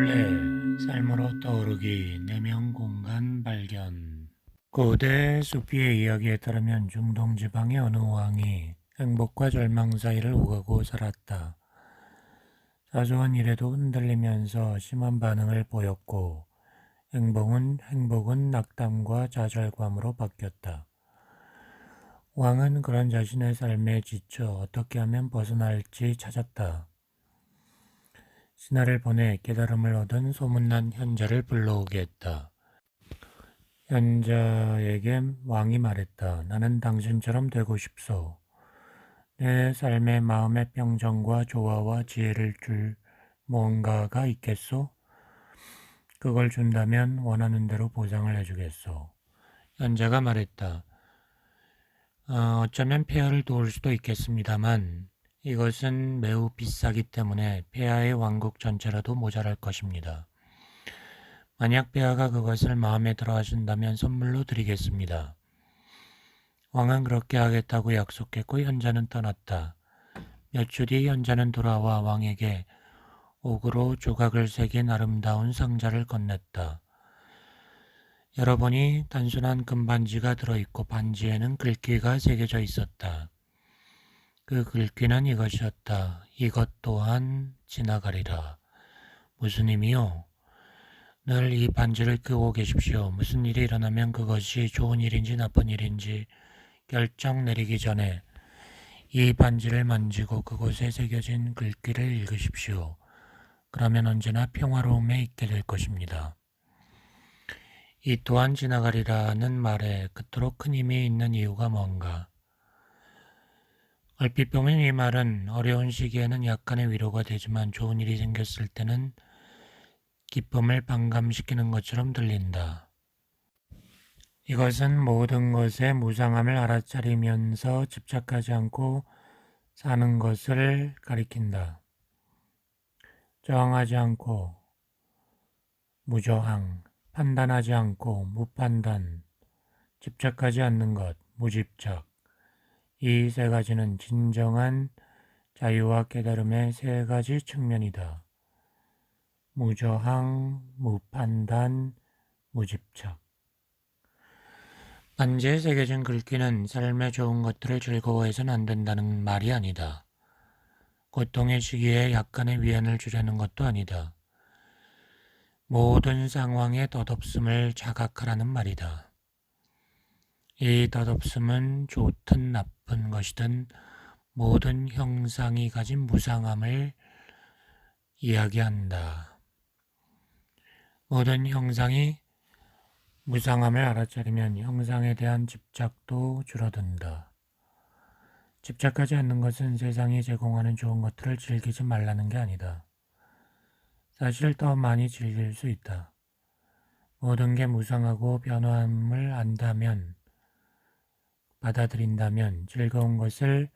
본래 삶으로 떠오르기 내면 공간 발견. 고대 수피의 이야기에 따르면 중동 지방의 어느 왕이 행복과 절망 사이를 오가고 살았다. 사소한 일에도 흔들리면서 심한 반응을 보였고 행복은 낙담과 좌절감으로 바뀌었다. 왕은 그런 자신의 삶에 지쳐 어떻게 하면 벗어날지 찾았다. 신하를 보내 깨달음을 얻은 소문난 현자를 불러오게 했다. 현자에게 왕이 말했다. 나는 당신처럼 되고 싶소. 내 삶에 마음의 평정과 조화와 지혜를 줄 뭔가가 있겠소? 그걸 준다면 원하는 대로 보상을 해주겠소. 현자가 말했다. 어쩌면 폐하를 도울 수도 있겠습니다만 이것은 매우 비싸기 때문에 폐하의 왕국 전체라도 모자랄 것입니다. 만약 폐하가 그것을 마음에 들어 하신다면 선물로 드리겠습니다. 왕은 그렇게 하겠다고 약속했고 현자는 떠났다. 몇 주 뒤 현자는 돌아와 왕에게 옥으로 조각을 새긴 아름다운 상자를 건넸다. 열어보니 단순한 금반지가 들어있고 반지에는 글귀가 새겨져 있었다. 그 글귀는 이것이었다. 이것 또한 지나가리라. 무슨 의미요? 늘 이 반지를 끄고 계십시오. 무슨 일이 일어나면 그것이 좋은 일인지 나쁜 일인지 결정 내리기 전에 이 반지를 만지고 그곳에 새겨진 글귀를 읽으십시오. 그러면 언제나 평화로움에 있게 될 것입니다. 이 또한 지나가리라는 말에 그토록 큰 힘이 있는 이유가 뭔가? 얼핏 보면 이 말은 어려운 시기에는 약간의 위로가 되지만 좋은 일이 생겼을 때는 기쁨을 반감시키는 것처럼 들린다. 이것은 모든 것의 무상함을 알아차리면서 집착하지 않고 사는 것을 가리킨다. 저항하지 않고 무저항, 판단하지 않고 무판단, 집착하지 않는 것, 무집착. 이 세 가지는 진정한 자유와 깨달음의 세 가지 측면이다. 무저항, 무판단, 무집착. 반지에 새겨진 글귀는 삶의 좋은 것들을 즐거워해서는 안 된다는 말이 아니다. 고통의 시기에 약간의 위안을 주려는 것도 아니다. 모든 상황의 덧없음을 자각하라는 말이다. 이 덧없음은 좋든 나쁜 것이든 모든 형상이 가진 무상함을 이야기한다. 모든 형상이 무상함을 알아차리면 형상에 대한 집착도 줄어든다. 집착하지 않는 것은 세상이 제공하는 좋은 것들을 즐기지 말라는 게 아니다. 사실 더 많이 즐길 수 있다. 모든 게 무상하고 변함을 안다면, 받아들인다면 즐거운 것을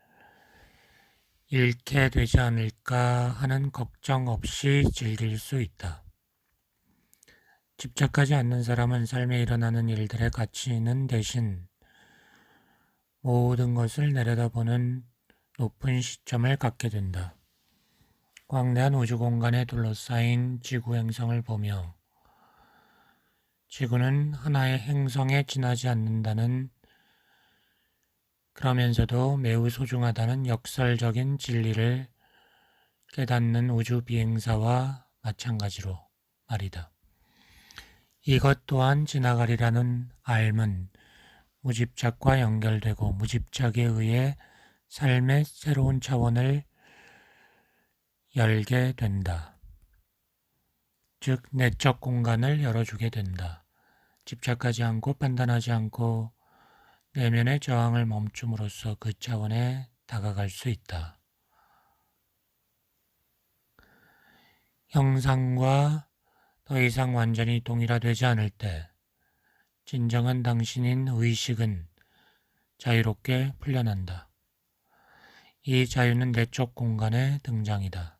잃게 되지 않을까 하는 걱정 없이 즐길 수 있다. 집착하지 않는 사람은 삶에 일어나는 일들의 가치는 대신 모든 것을 내려다보는 높은 시점을 갖게 된다. 광대한 우주 공간에 둘러싸인 지구 행성을 보며 지구는 하나의 행성에 지나지 않는다는 그러면서도 매우 소중하다는 역설적인 진리를 깨닫는 우주 비행사와 마찬가지로 말이다. 이것 또한 지나가리라는 알은 무집착과 연결되고 무집착에 의해 삶의 새로운 차원을 열게 된다. 즉 내적 공간을 열어주게 된다. 집착하지 않고 판단하지 않고 내면의 저항을 멈춤으로써 그 차원에 다가갈 수 있다. 형상과 더 이상 완전히 동일화되지 않을 때 진정한 당신인 의식은 자유롭게 풀려난다. 이 자유는 내적 공간의 등장이다.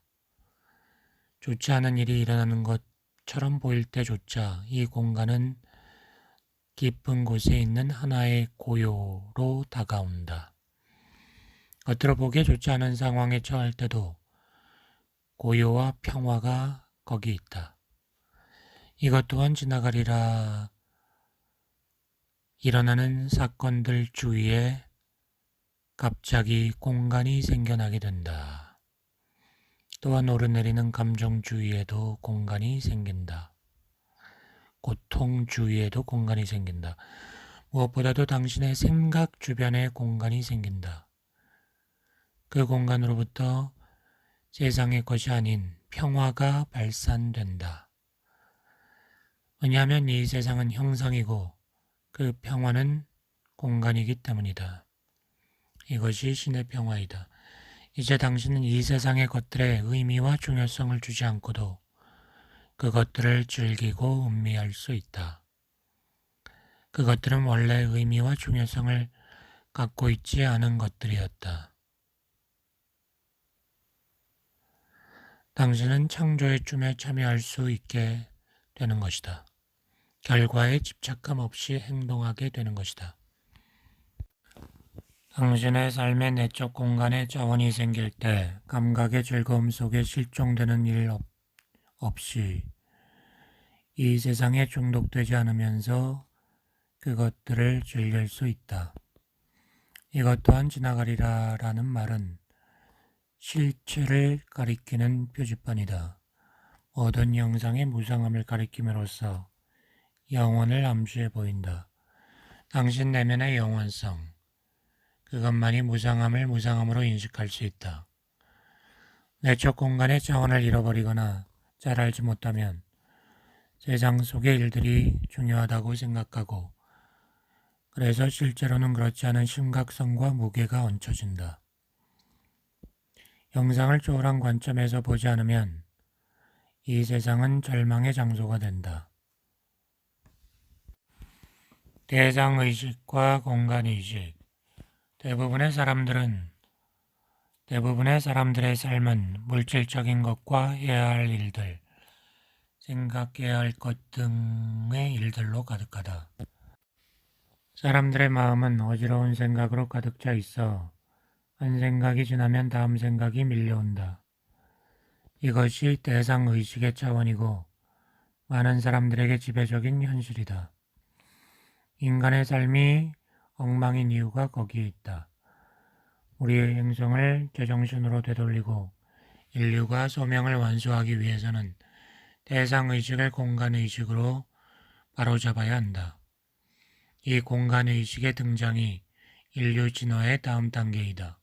좋지 않은 일이 일어나는 것처럼 보일 때조차 이 공간은 깊은 곳에 있는 하나의 고요로 다가온다. 겉으로 보기에 좋지 않은 상황에 처할 때도 고요와 평화가 거기 있다. 이것 또한 지나가리라. 일어나는 사건들 주위에 갑자기 공간이 생겨나게 된다. 또한 오르내리는 감정 주위에도 공간이 생긴다. 고통 주위에도 공간이 생긴다. 무엇보다도 당신의 생각 주변에 공간이 생긴다. 그 공간으로부터 세상의 것이 아닌 평화가 발산된다. 왜냐하면 이 세상은 형상이고 그 평화는 공간이기 때문이다. 이것이 신의 평화이다. 이제 당신은 이 세상의 것들에 의미와 중요성을 주지 않고도 그것들을 즐기고 음미할 수 있다. 그것들은 원래 의미와 중요성을 갖고 있지 않은 것들이었다. 당신은 창조의 춤에 참여할 수 있게 되는 것이다. 결과에 집착감 없이 행동하게 되는 것이다. 당신의 삶의 내적 공간에 자원이 생길 때 감각의 즐거움 속에 실종되는 일 없이 이 세상에 중독되지 않으면서 그것들을 즐길 수 있다. 이것 또한 지나가리라 라는 말은 실체를 가리키는 표지판이다. 모든 영상의 무상함을 가리킴으로써 영원을 암시해 보인다. 당신 내면의 영원성, 그것만이 무상함을 무상함으로 인식할 수 있다. 내적 공간의 자원을 잃어버리거나 잘 알지 못하면 세상 속의 일들이 중요하다고 생각하고 그래서 실제로는 그렇지 않은 심각성과 무게가 얹혀진다. 영상을 초월한 관점에서 보지 않으면 이 세상은 절망의 장소가 된다. 대상의식과 공간의식. 대부분의 사람들의 삶은 물질적인 것과 해야 할 일들, 생각해야 할 것 등의 일들로 가득하다. 사람들의 마음은 어지러운 생각으로 가득 차 있어 한 생각이 지나면 다음 생각이 밀려온다. 이것이 대상의식의 차원이고 많은 사람들에게 지배적인 현실이다. 인간의 삶이 엉망인 이유가 거기에 있다. 우리의 행성을 제정신으로 되돌리고 인류가 소명을 완수하기 위해서는 대상의식을 공간의식으로 바로잡아야 한다. 이 공간의식의 등장이 인류 진화의 다음 단계이다.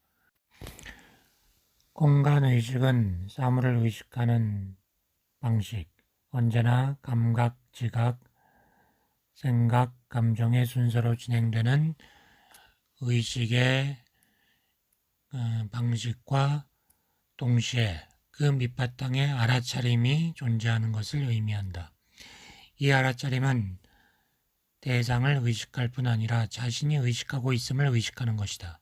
공간의식은 사물을 의식하는 방식, 언제나 감각, 지각, 생각, 감정의 순서로 진행되는 의식의 방식과 동시에 그 밑바탕에 알아차림이 존재하는 것을 의미한다. 이 알아차림은 대상을 의식할 뿐 아니라 자신이 의식하고 있음을 의식하는 것이다.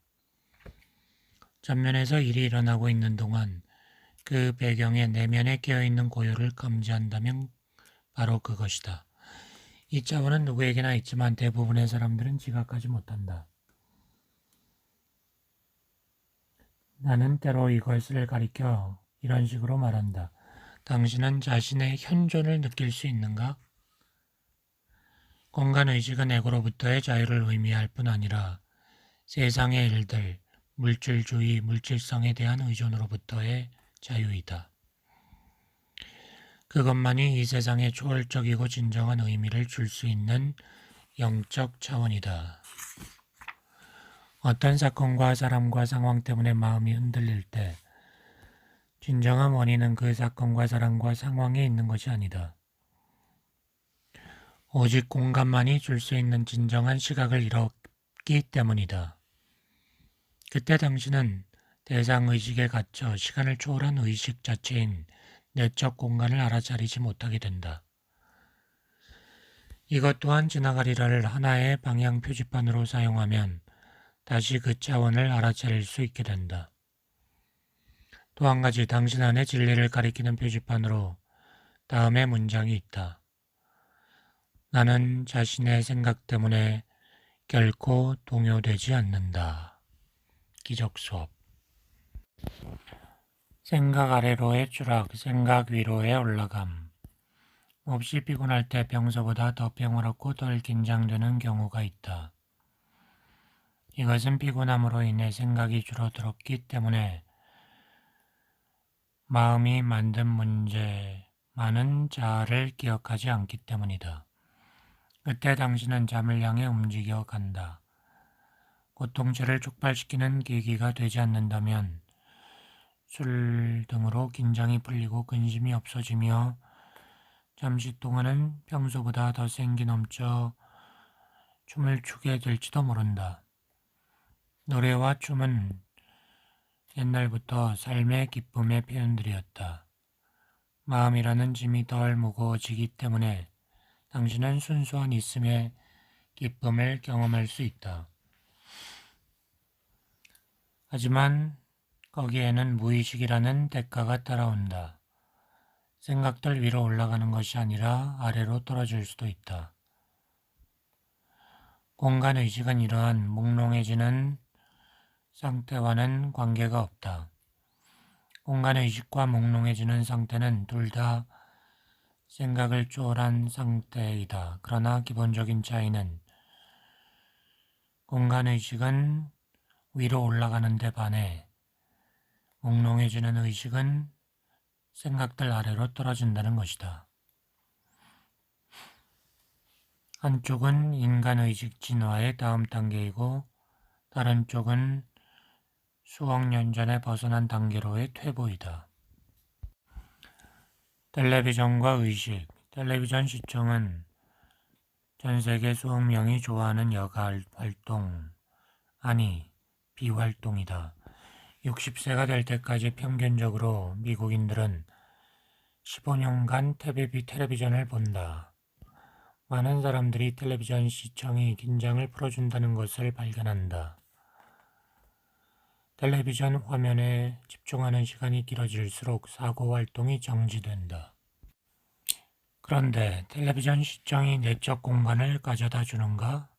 전면에서 일이 일어나고 있는 동안 그 배경에 내면에 깨어있는 고요를 감지한다면 바로 그것이다. 이 차원은 누구에게나 있지만 대부분의 사람들은 지각하지 못한다. 나는 때로 이것을 가리켜 이런 식으로 말한다. 당신은 자신의 현존을 느낄 수 있는가? 공간의식은 에고로부터의 자유를 의미할 뿐 아니라 세상의 일들, 물질주의, 물질성에 대한 의존으로부터의 자유이다. 그것만이 이 세상에 초월적이고 진정한 의미를 줄 수 있는 영적 차원이다. 어떤 사건과 사람과 상황 때문에 마음이 흔들릴 때 진정한 원인은 그 사건과 사람과 상황에 있는 것이 아니다. 오직 공간만이 줄 수 있는 진정한 시각을 잃었기 때문이다. 그때 당신은 대상의식에 갇혀 시간을 초월한 의식 자체인 내적 공간을 알아차리지 못하게 된다. 이것 또한 지나가리라를 하나의 방향 표지판으로 사용하면 다시 그 차원을 알아차릴 수 있게 된다. 또 한 가지 당신 안에 진리를 가리키는 표지판으로 다음의 문장이 있다. 나는 자신의 생각 때문에 결코 동요되지 않는다. 기적 수업. 생각 아래로의 추락, 생각 위로의 올라감. 몹시 피곤할 때 평소보다 더 평화롭고 덜 긴장되는 경우가 있다. 이것은 피곤함으로 인해 생각이 줄어들었기 때문에 마음이 만든 문제, 많은 자아를 기억하지 않기 때문이다. 그때 당신은 잠을 향해 움직여 간다. 고통체를 촉발시키는 계기가 되지 않는다면 술 등으로 긴장이 풀리고 근심이 없어지며 잠시 동안은 평소보다 더 생기 넘쳐 춤을 추게 될지도 모른다. 노래와 춤은 옛날부터 삶의 기쁨의 표현들이었다. 마음이라는 짐이 덜 무거워지기 때문에 당신은 순수한 있음의 기쁨을 경험할 수 있다. 하지만 거기에는 무의식이라는 대가가 따라온다. 생각들 위로 올라가는 것이 아니라 아래로 떨어질 수도 있다. 공간의식은 이러한 몽롱해지는 상태와는 관계가 없다. 공간의식과 몽롱해지는 상태는 둘 다 생각을 초월한 상태이다. 그러나 기본적인 차이는 공간의식은 위로 올라가는 데 반해 몽롱해지는 의식은 생각들 아래로 떨어진다는 것이다. 한쪽은 인간의식 진화의 다음 단계이고 다른 쪽은 수억 년 전에 벗어난 단계로의 퇴보이다. 텔레비전과 의식, 텔레비전 시청은 전 세계 수억 명이 좋아하는 여가 활동, 아니 비활동이다. 60세가 될 때까지 평균적으로 미국인들은 15년간 텔레비전을 본다. 많은 사람들이 텔레비전 시청이 긴장을 풀어준다는 것을 발견한다. 텔레비전 화면에 집중하는 시간이 길어질수록 사고 활동이 정지된다. 그런데 텔레비전 시청이 내적 공간을 가져다 주는가?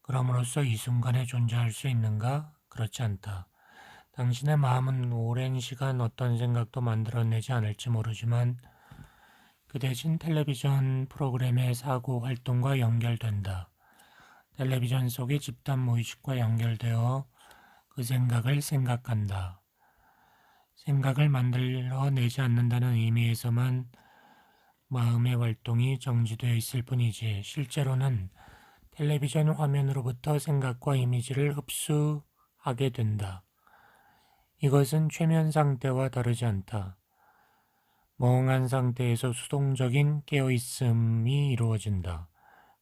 그럼으로써 이 순간에 존재할 수 있는가? 그렇지 않다. 당신의 마음은 오랜 시간 어떤 생각도 만들어내지 않을지 모르지만 그 대신 텔레비전 프로그램의 사고 활동과 연결된다. 텔레비전 속의 집단 무의식과 연결되어 그 생각을 생각한다. 생각을 만들어내지 않는다는 의미에서만 마음의 활동이 정지되어 있을 뿐이지 실제로는 텔레비전 화면으로부터 생각과 이미지를 흡수하게 된다. 이것은 최면 상태와 다르지 않다. 멍한 상태에서 수동적인 깨어있음이 이루어진다.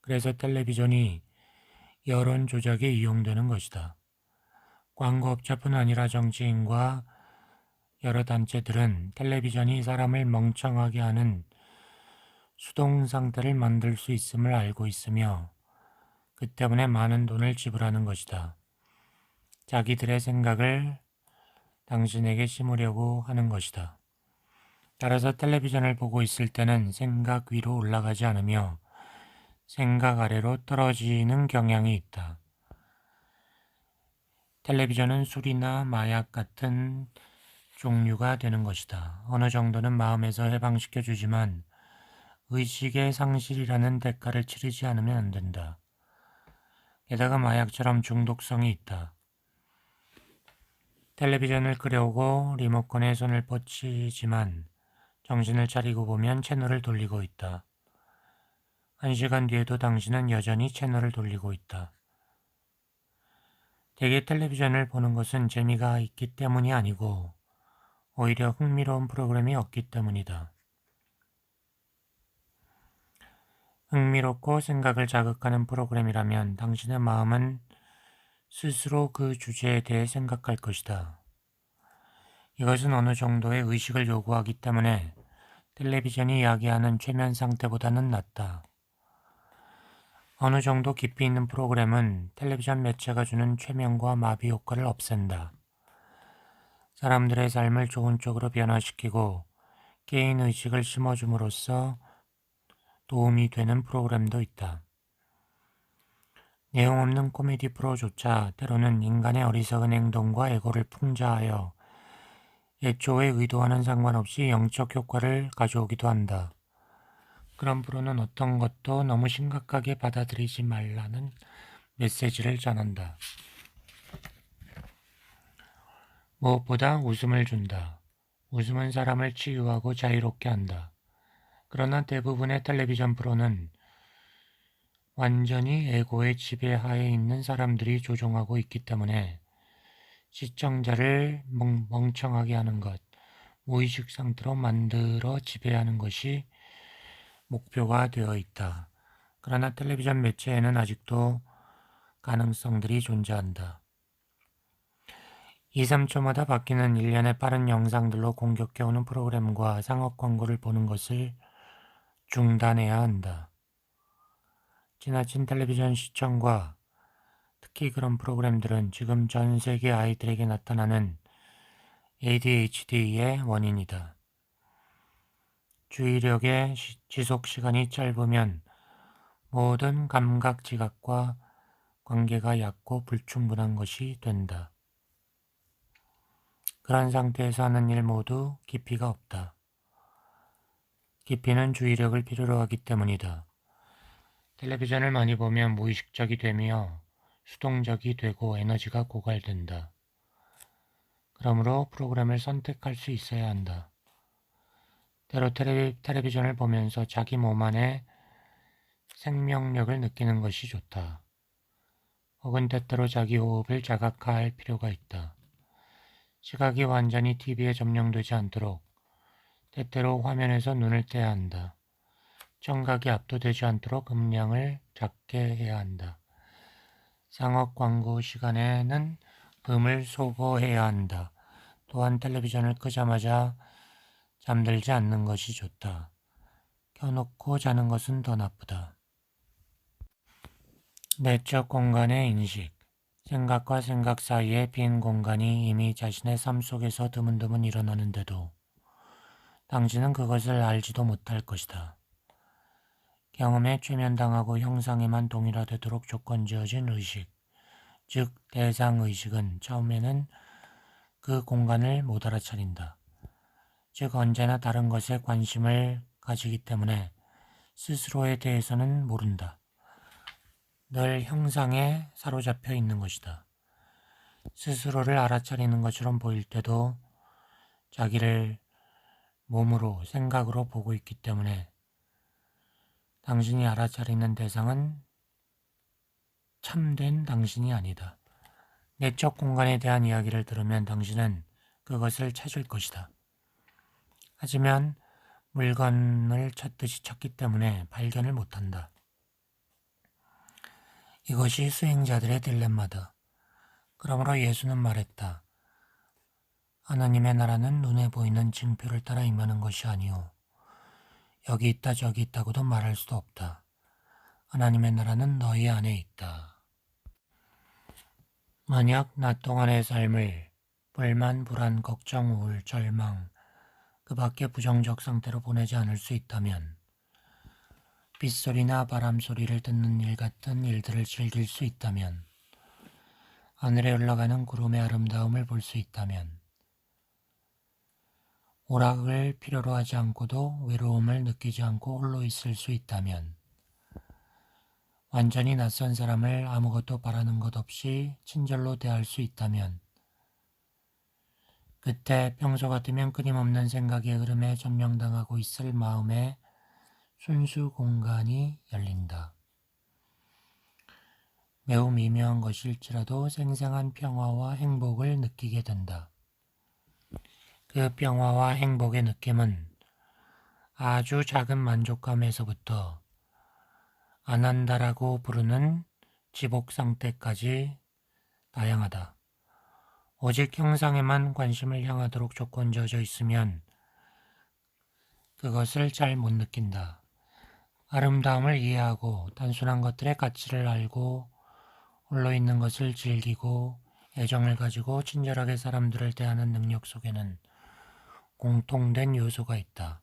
그래서 텔레비전이 여론 조작에 이용되는 것이다. 광고업자뿐 아니라 정치인과 여러 단체들은 텔레비전이 사람을 멍청하게 하는 수동 상태를 만들 수 있음을 알고 있으며 그 때문에 많은 돈을 지불하는 것이다. 자기들의 생각을 당신에게 심으려고 하는 것이다. 따라서 텔레비전을 보고 있을 때는 생각 위로 올라가지 않으며 생각 아래로 떨어지는 경향이 있다. 텔레비전은 술이나 마약 같은 종류가 되는 것이다. 어느 정도는 마음에서 해방시켜 주지만 의식의 상실이라는 대가를 치르지 않으면 안 된다. 게다가 마약처럼 중독성이 있다. 텔레비전을 끄려고 리모컨에 손을 뻗치지만 정신을 차리고 보면 채널을 돌리고 있다. 1시간 뒤에도 당신은 여전히 채널을 돌리고 있다. 대개 텔레비전을 보는 것은 재미가 있기 때문이 아니고 오히려 흥미로운 프로그램이 없기 때문이다. 흥미롭고 생각을 자극하는 프로그램이라면 당신의 마음은 스스로 그 주제에 대해 생각할 것이다. 이것은 어느 정도의 의식을 요구하기 때문에 텔레비전이 이야기하는 최면 상태보다는 낫다. 어느 정도 깊이 있는 프로그램은 텔레비전 매체가 주는 최면과 마비 효과를 없앤다. 사람들의 삶을 좋은 쪽으로 변화시키고 개인 의식을 심어줌으로써 도움이 되는 프로그램도 있다. 내용 없는 코미디 프로조차 때로는 인간의 어리석은 행동과 에고를 풍자하여 애초에 의도와는 상관없이 영적 효과를 가져오기도 한다. 그런 프로는 어떤 것도 너무 심각하게 받아들이지 말라는 메시지를 전한다. 무엇보다 웃음을 준다. 웃음은 사람을 치유하고 자유롭게 한다. 그러나 대부분의 텔레비전 프로는 완전히 에고의 지배하에 있는 사람들이 조종하고 있기 때문에 시청자를 멍청하게 하는 것, 무의식 상태로 만들어 지배하는 것이 목표가 되어 있다. 그러나 텔레비전 매체에는 아직도 가능성들이 존재한다. 2, 3초마다 바뀌는 일련의 빠른 영상들로 공격해오는 프로그램과 상업 광고를 보는 것을 중단해야 한다. 지나친 텔레비전 시청과 특히 그런 프로그램들은 지금 전 세계 아이들에게 나타나는 ADHD의 원인이다. 주의력의 지속 시간이 짧으면 모든 감각 지각과 관계가 얕고 불충분한 것이 된다. 그런 상태에서 하는 일 모두 깊이가 없다. 깊이는 주의력을 필요로 하기 때문이다. 텔레비전을 많이 보면 무의식적이 되며 수동적이 되고 에너지가 고갈된다. 그러므로 프로그램을 선택할 수 있어야 한다. 때로 텔레비전을 보면서 자기 몸 안에 생명력을 느끼는 것이 좋다. 혹은 때때로 자기 호흡을 자각할 필요가 있다. 시각이 완전히 TV에 점령되지 않도록 때때로 화면에서 눈을 떼야 한다. 청각이 압도되지 않도록 음량을 작게 해야 한다. 상업 광고 시간에는 음을 소거해야 한다. 또한 텔레비전을 끄자마자 잠들지 않는 것이 좋다. 켜놓고 자는 것은 더 나쁘다. 내적 공간의 인식. 생각과 생각 사이의 빈 공간이 이미 자신의 삶 속에서 드문드문 일어나는데도 당신은 그것을 알지도 못할 것이다. 경험에 최면당하고 형상에만 동일화되도록 조건 지어진 의식, 즉 대상의식은 처음에는 그 공간을 못 알아차린다. 즉 언제나 다른 것에 관심을 가지기 때문에 스스로에 대해서는 모른다. 늘 형상에 사로잡혀 있는 것이다. 스스로를 알아차리는 것처럼 보일 때도 자기를 몸으로, 생각으로 보고 있기 때문에 당신이 알아차리는 대상은 참된 당신이 아니다. 내적 공간에 대한 이야기를 들으면 당신은 그것을 찾을 것이다. 하지만 물건을 찾듯이 찾기 때문에 발견을 못한다. 이것이 수행자들의 딜레마다. 그러므로 예수는 말했다. 하나님의 나라는 눈에 보이는 징표를 따라 임하는 것이 아니오. 여기 있다 저기 있다고도 말할 수도 없다. 하나님의 나라는 너희 안에 있다. 만약 낮 동안의 삶을 불만, 불안, 걱정, 우울, 절망, 그 밖에 부정적 상태로 보내지 않을 수 있다면 빗소리나 바람소리를 듣는 일 같은 일들을 즐길 수 있다면 하늘에 흘러가는 구름의 아름다움을 볼 수 있다면 오락을 필요로 하지 않고도 외로움을 느끼지 않고 홀로 있을 수 있다면 완전히 낯선 사람을 아무것도 바라는 것 없이 친절로 대할 수 있다면 그때 평소 같으면 끊임없는 생각의 흐름에 점령당하고 있을 마음의 순수 공간이 열린다. 매우 미묘한 것일지라도 생생한 평화와 행복을 느끼게 된다. 그 평화와 행복의 느낌은 아주 작은 만족감에서부터 안 한다라고 부르는 지복 상태까지 다양하다. 오직 형상에만 관심을 향하도록 조건 지어져 있으면 그것을 잘 못 느낀다. 아름다움을 이해하고 단순한 것들의 가치를 알고 홀로 있는 것을 즐기고 애정을 가지고 친절하게 사람들을 대하는 능력 속에는 공통된 요소가 있다.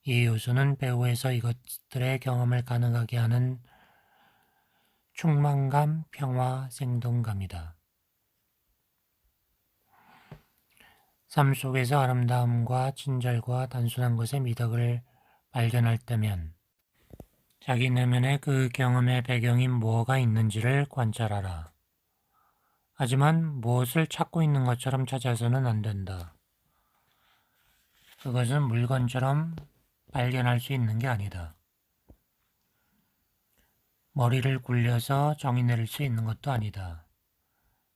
이 요소는 배후에서 이것들의 경험을 가능하게 하는 충만감, 평화, 생동감이다. 삶 속에서 아름다움과 친절과 단순한 것의 미덕을 발견할 때면 자기 내면에 그 경험의 배경인 무엇가 있는지를 관찰하라. 하지만 무엇을 찾고 있는 것처럼 찾아서는 안 된다. 그것은 물건처럼 발견할 수 있는 게 아니다. 머리를 굴려서 정의 내릴 수 있는 것도 아니다.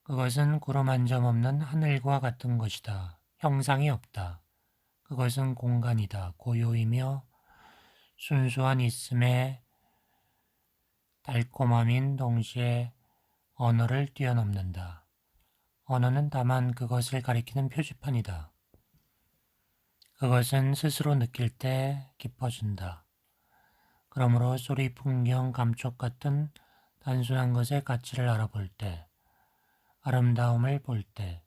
그것은 구름 한 점 없는 하늘과 같은 것이다. 형상이 없다. 그것은 공간이다. 고요이며 순수한 있음의 달콤함인 동시에 언어를 뛰어넘는다. 언어는 다만 그것을 가리키는 표지판이다. 그것은 스스로 느낄 때 깊어진다. 그러므로 소리, 풍경, 감촉 같은 단순한 것의 가치를 알아볼 때, 아름다움을 볼 때,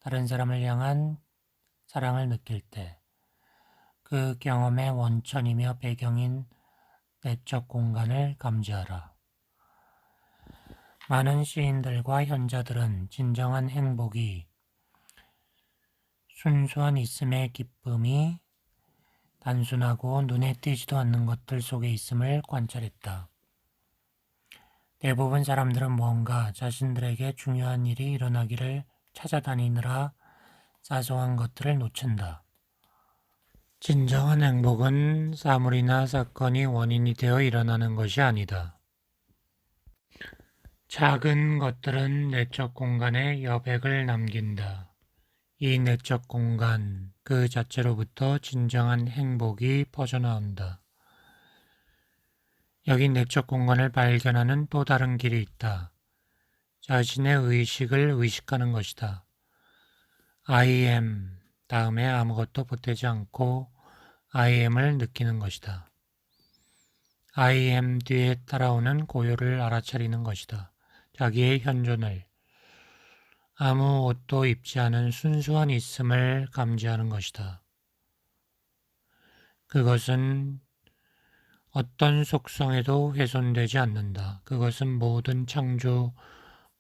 다른 사람을 향한 사랑을 느낄 때, 그 경험의 원천이며 배경인 내적 공간을 감지하라. 많은 시인들과 현자들은 진정한 행복이 순수한 있음의 기쁨이 단순하고 눈에 띄지도 않는 것들 속에 있음을 관찰했다. 대부분 사람들은 뭔가 자신들에게 중요한 일이 일어나기를 찾아다니느라 사소한 것들을 놓친다. 진정한 행복은 사물이나 사건이 원인이 되어 일어나는 것이 아니다. 작은 것들은 내적 공간에 여백을 남긴다. 이 내적 공간 그 자체로부터 진정한 행복이 퍼져나온다. 여기 내적 공간을 발견하는 또 다른 길이 있다. 자신의 의식을 의식하는 것이다. I am 다음에 아무것도 보태지 않고 I am을 느끼는 것이다. I am 뒤에 따라오는 고요를 알아차리는 것이다. 자기의 현존을, 아무 옷도 입지 않은 순수한 있음을 감지하는 것이다. 그것은 어떤 속성에도 훼손되지 않는다. 그것은 모든 창조,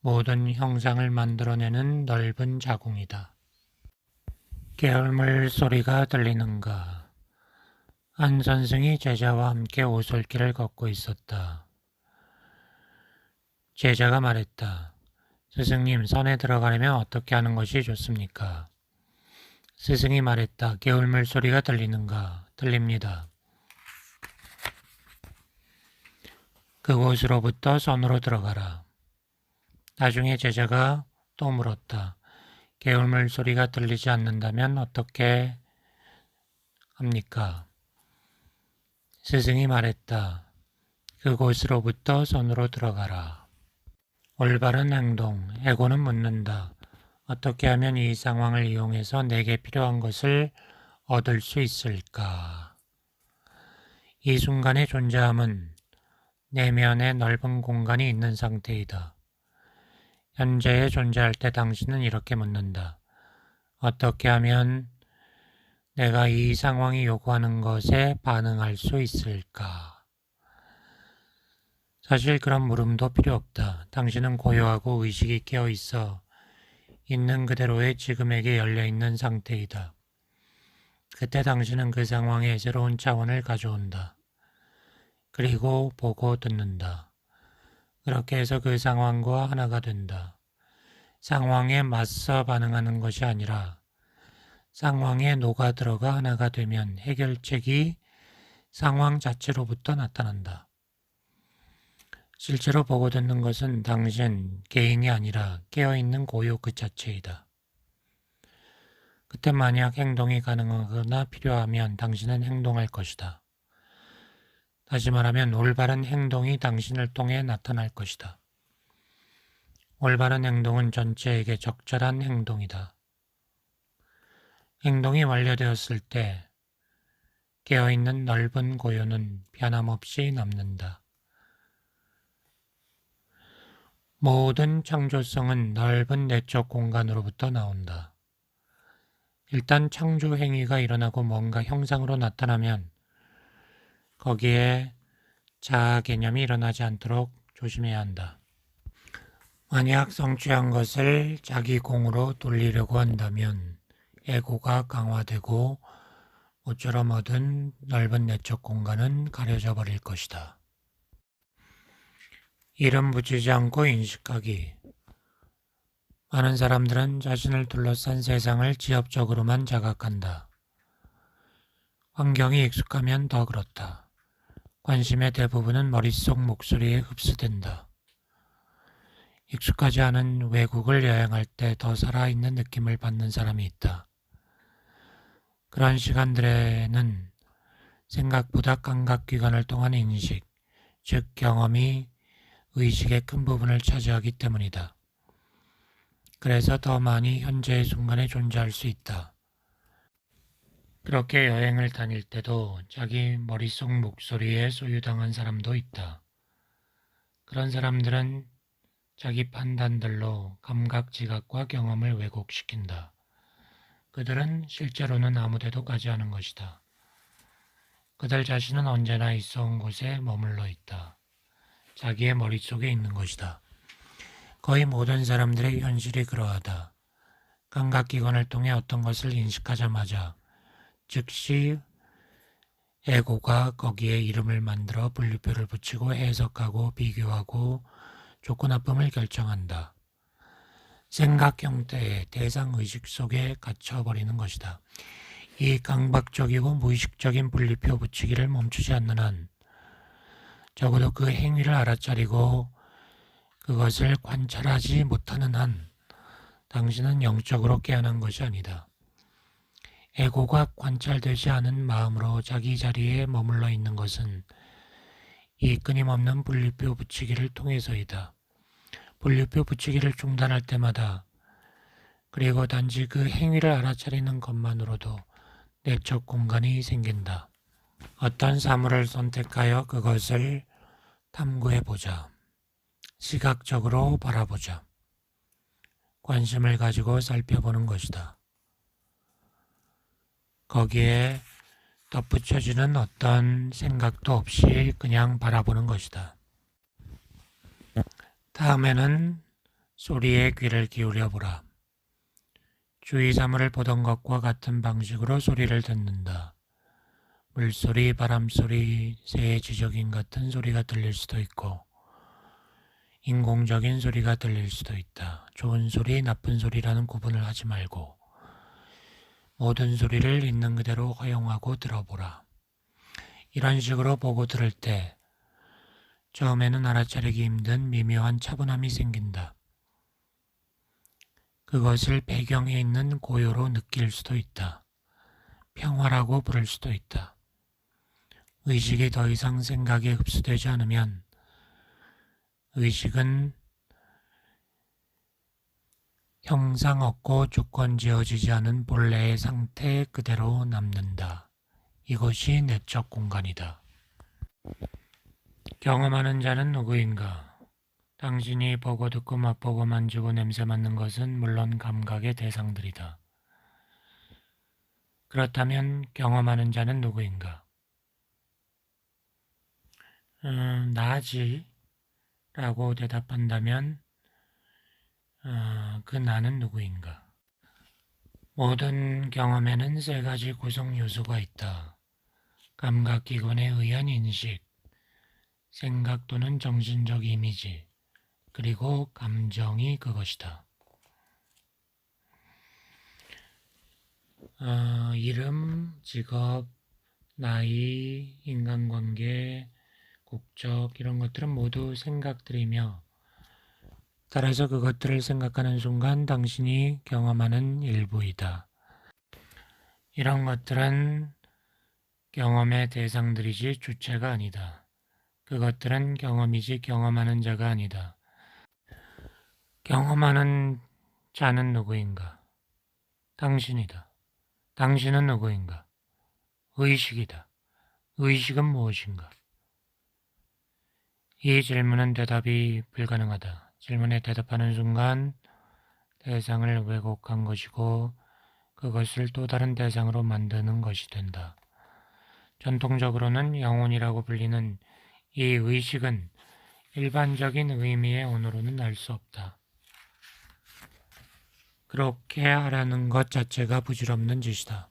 모든 형상을 만들어내는 넓은 자궁이다. 개울물 소리가 들리는가? 한 선생이 제자와 함께 오솔길을 걷고 있었다. 제자가 말했다. 스승님, 선에 들어가려면 어떻게 하는 것이 좋습니까? 스승이 말했다. 개울물 소리가 들리는가? 들립니다. 그곳으로부터 선으로 들어가라. 나중에 제자가 또 물었다. 개울물 소리가 들리지 않는다면 어떻게 합니까? 스승이 말했다. 그곳으로부터 선으로 들어가라. 올바른 행동, 에고는 묻는다. 어떻게 하면 이 상황을 이용해서 내게 필요한 것을 얻을 수 있을까? 이 순간의 존재함은 내면의 넓은 공간이 있는 상태이다. 현재에 존재할 때 당신은 이렇게 묻는다. 어떻게 하면 내가 이 상황이 요구하는 것에 반응할 수 있을까? 사실 그런 물음도 필요 없다. 당신은 고요하고 의식이 깨어 있어 있는 그대로의 지금에게 열려있는 상태이다. 그때 당신은 그 상황에 새로운 차원을 가져온다. 그리고 보고 듣는다. 그렇게 해서 그 상황과 하나가 된다. 상황에 맞서 반응하는 것이 아니라 상황에 녹아들어가 하나가 되면 해결책이 상황 자체로부터 나타난다. 실제로 보고 듣는 것은 당신 개인이 아니라 깨어있는 고요 그 자체이다. 그때 만약 행동이 가능하거나 필요하면 당신은 행동할 것이다. 다시 말하면 올바른 행동이 당신을 통해 나타날 것이다. 올바른 행동은 전체에게 적절한 행동이다. 행동이 완료되었을 때 깨어있는 넓은 고요는 변함없이 남는다. 모든 창조성은 넓은 내적 공간으로부터 나온다. 일단 창조 행위가 일어나고 뭔가 형상으로 나타나면 거기에 자아 개념이 일어나지 않도록 조심해야 한다. 만약 성취한 것을 자기 공으로 돌리려고 한다면 에고가 강화되고 모처럼 얻은 넓은 내적 공간은 가려져 버릴 것이다. 이름 붙이지 않고 인식하기. 많은 사람들은 자신을 둘러싼 세상을 지엽적으로만 자각한다. 환경이 익숙하면 더 그렇다. 관심의 대부분은 머릿속 목소리에 흡수된다. 익숙하지 않은 외국을 여행할 때 더 살아있는 느낌을 받는 사람이 있다. 그런 시간들에는 생각보다 감각기관을 통한 인식, 즉 경험이 의식의 큰 부분을 차지하기 때문이다. 그래서 더 많이 현재의 순간에 존재할 수 있다. 그렇게 여행을 다닐 때도 자기 머릿속 목소리에 소유당한 사람도 있다. 그런 사람들은 자기 판단들로 감각 지각과 경험을 왜곡시킨다. 그들은 실제로는 아무데도 가지 않은 것이다. 그들 자신은 언제나 있어온 곳에 머물러 있다. 자기의 머릿속에 있는 것이다. 거의 모든 사람들의 현실이 그러하다. 감각기관을 통해 어떤 것을 인식하자마자 즉시 에고가 거기에 이름을 만들어 분류표를 붙이고 해석하고 비교하고 좋고 나쁨을 결정한다. 생각 형태의 대상의식 속에 갇혀버리는 것이다. 이 강박적이고 무의식적인 분류표 붙이기를 멈추지 않는 한 적어도 그 행위를 알아차리고 그것을 관찰하지 못하는 한 당신은 영적으로 깨어난 것이 아니다. 에고가 관찰되지 않은 마음으로 자기 자리에 머물러 있는 것은 이 끊임없는 분류표 붙이기를 통해서이다. 분류표 붙이기를 중단할 때마다 그리고 단지 그 행위를 알아차리는 것만으로도 내적 공간이 생긴다. 어떤 사물을 선택하여 그것을 탐구해보자. 시각적으로 바라보자. 관심을 가지고 살펴보는 것이다. 거기에 덧붙여지는 어떤 생각도 없이 그냥 바라보는 것이다. 다음에는 소리에 귀를 기울여 보라. 주위 사물을 보던 것과 같은 방식으로 소리를 듣는다. 물소리, 바람소리, 새의 지저귀 같은 소리가 들릴 수도 있고 인공적인 소리가 들릴 수도 있다. 좋은 소리, 나쁜 소리라는 구분을 하지 말고 모든 소리를 있는 그대로 허용하고 들어보라. 이런 식으로 보고 들을 때 처음에는 알아차리기 힘든 미묘한 차분함이 생긴다. 그것을 배경에 있는 고요로 느낄 수도 있다. 평화라고 부를 수도 있다. 의식이 더 이상 생각에 흡수되지 않으면 의식은 형상 없고 조건 지어지지 않은 본래의 상태 그대로 남는다. 이것이 내적 공간이다. 경험하는 자는 누구인가? 당신이 보고 듣고 맛보고 만지고 냄새 맡는 것은 물론 감각의 대상들이다. 그렇다면 경험하는 자는 누구인가? 나지 라고 대답한다면 그 나는 누구인가? 모든 경험에는 세 가지 구성 요소가 있다. 감각기관에 의한 인식, 생각 또는 정신적 이미지, 그리고 감정이 그것이다. 이름, 직업, 나이, 인간관계, 국적 이런 것들은 모두 생각들이며 따라서 그것들을 생각하는 순간 당신이 경험하는 일부이다. 이런 것들은 경험의 대상들이지 주체가 아니다. 그것들은 경험이지 경험하는 자가 아니다. 경험하는 자는 누구인가? 당신이다. 당신은 누구인가? 의식이다. 의식은 무엇인가? 이 질문은 대답이 불가능하다. 질문에 대답하는 순간 대상을 왜곡한 것이고 그것을 또 다른 대상으로 만드는 것이 된다. 전통적으로는 영혼이라고 불리는 이 의식은 일반적인 의미의 언어로는 알 수 없다. 그렇게 하라는 것 자체가 부질없는 짓이다.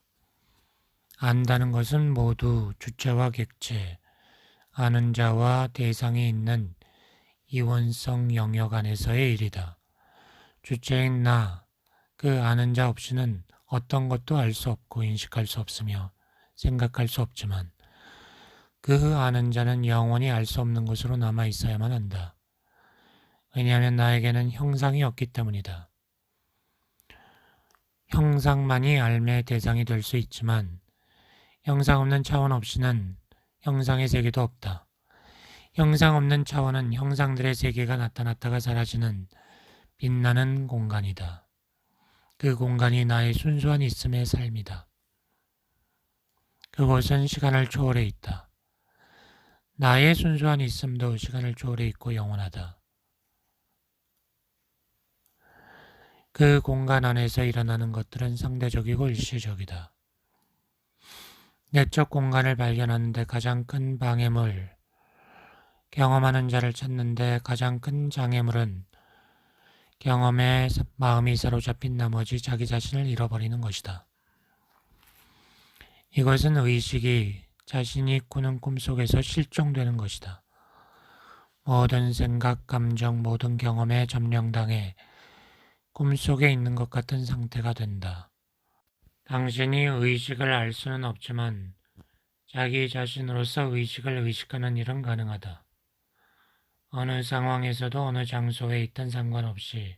안다는 것은 모두 주체와 객체, 아는 자와 대상이 있는 이원성 영역 안에서의 일이다. 주체인 나, 그 아는 자 없이는 어떤 것도 알 수 없고 인식할 수 없으며 생각할 수 없지만 그 아는 자는 영원히 알 수 없는 것으로 남아 있어야만 한다. 왜냐하면 나에게는 형상이 없기 때문이다. 형상만이 알매의 대상이 될 수 있지만 형상 없는 차원 없이는 형상의 세계도 없다. 형상 없는 차원은 형상들의 세계가 나타났다가 사라지는 빛나는 공간이다. 그 공간이 나의 순수한 있음의 삶이다. 그곳은 시간을 초월해 있다. 나의 순수한 있음도 시간을 초월해 있고 영원하다. 그 공간 안에서 일어나는 것들은 상대적이고 일시적이다. 내적 공간을 발견하는데 가장 큰 방해물, 경험하는 자를 찾는데 가장 큰 장애물은 경험에 마음이 사로잡힌 나머지 자기 자신을 잃어버리는 것이다. 이것은 의식이 자신이 꾸는 꿈속에서 실종되는 것이다. 모든 생각, 감정, 모든 경험에 점령당해 꿈속에 있는 것 같은 상태가 된다. 당신이 의식을 알 수는 없지만 자기 자신으로서 의식을 의식하는 일은 가능하다. 어느 상황에서도 어느 장소에 있든 상관없이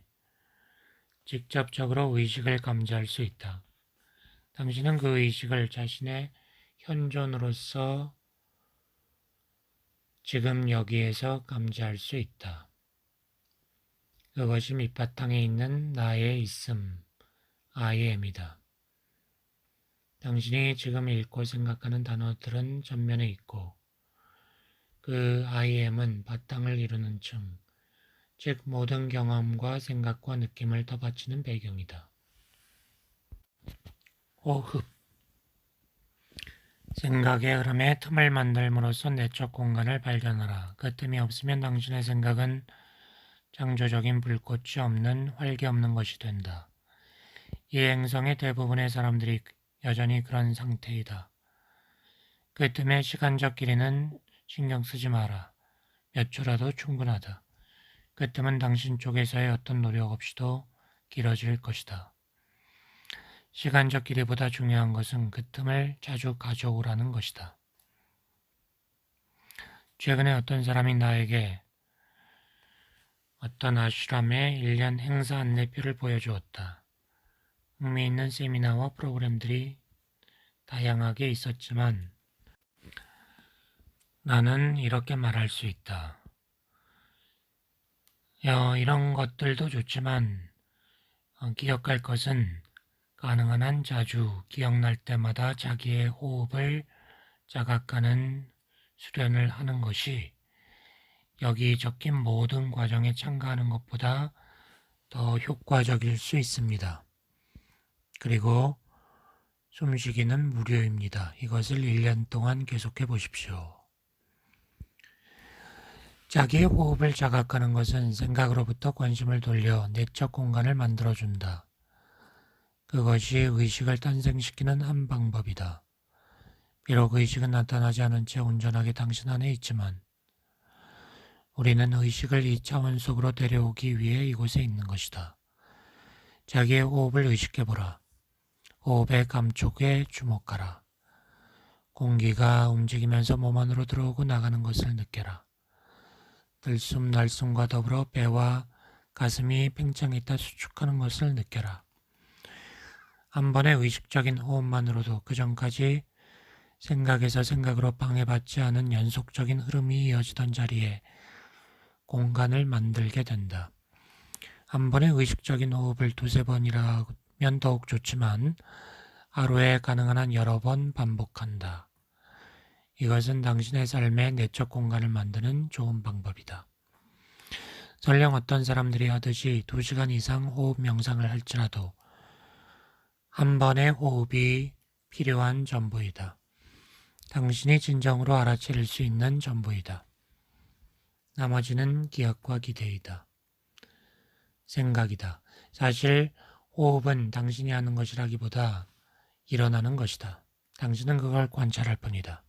직접적으로 의식을 감지할 수 있다. 당신은 그 의식을 자신의 현존으로서 지금 여기에서 감지할 수 있다. 그것이 밑바탕에 있는 나의 있음, I am이다. 당신이 지금 읽고 생각하는 단어들은 전면에 있고 그 I am은 바탕을 이루는 층, 즉 모든 경험과 생각과 느낌을 덧받치는 배경이다. 호흡. 생각의 흐름에 틈을 만들므로써 내적 공간을 발견하라. 그 틈이 없으면 당신의 생각은 창조적인 불꽃이 없는 활기 없는 것이 된다. 이 행성의 대부분의 사람들이 여전히 그런 상태이다. 그 틈의 시간적 길이는 신경 쓰지 마라. 몇 초라도 충분하다. 그 틈은 당신 쪽에서의 어떤 노력 없이도 길어질 것이다. 시간적 길이보다 중요한 것은 그 틈을 자주 가져오라는 것이다. 최근에 어떤 사람이 나에게 어떤 아슈람의 1년 행사 안내표를 보여주었다. 흥미있는 세미나와 프로그램들이 다양하게 있었지만 나는 이렇게 말할 수 있다. 이런 것들도 좋지만 기억할 것은 가능한 한 자주 기억날 때마다 자기의 호흡을 자각하는 수련을 하는 것이 여기 적힌 모든 과정에 참가하는 것보다 더 효과적일 수 있습니다. 그리고 숨쉬기는 무료입니다. 이것을 1년 동안 계속해 보십시오. 자기의 호흡을 자각하는 것은 생각으로부터 관심을 돌려 내적 공간을 만들어준다. 그것이 의식을 탄생시키는 한 방법이다. 비록 의식은 나타나지 않은 채 온전하게 당신 안에 있지만 우리는 의식을 이 차원 속으로 데려오기 위해 이곳에 있는 것이다. 자기의 호흡을 의식해보라. 호흡의 감촉에 주목하라. 공기가 움직이면서 몸 안으로 들어오고 나가는 것을 느껴라. 들숨 날숨과 더불어 배와 가슴이 팽창했다 수축하는 것을 느껴라. 한 번의 의식적인 호흡만으로도 그전까지 생각에서 생각으로 방해받지 않은 연속적인 흐름이 이어지던 자리에 공간을 만들게 된다. 한 번의 의식적인 호흡을 2~3번이라면 더욱 좋지만 하루에 가능한 한 여러 번 반복한다. 이것은 당신의 삶의 내적 공간을 만드는 좋은 방법이다. 설령 어떤 사람들이 하듯이 2시간 이상 호흡 명상을 할지라도 한 번의 호흡이 필요한 전부이다. 당신이 진정으로 알아차릴 수 있는 전부이다. 나머지는 기억과 기대이다. 생각이다. 사실 호흡은 당신이 하는 것이라기보다 일어나는 것이다. 당신은 그걸 관찰할 뿐이다.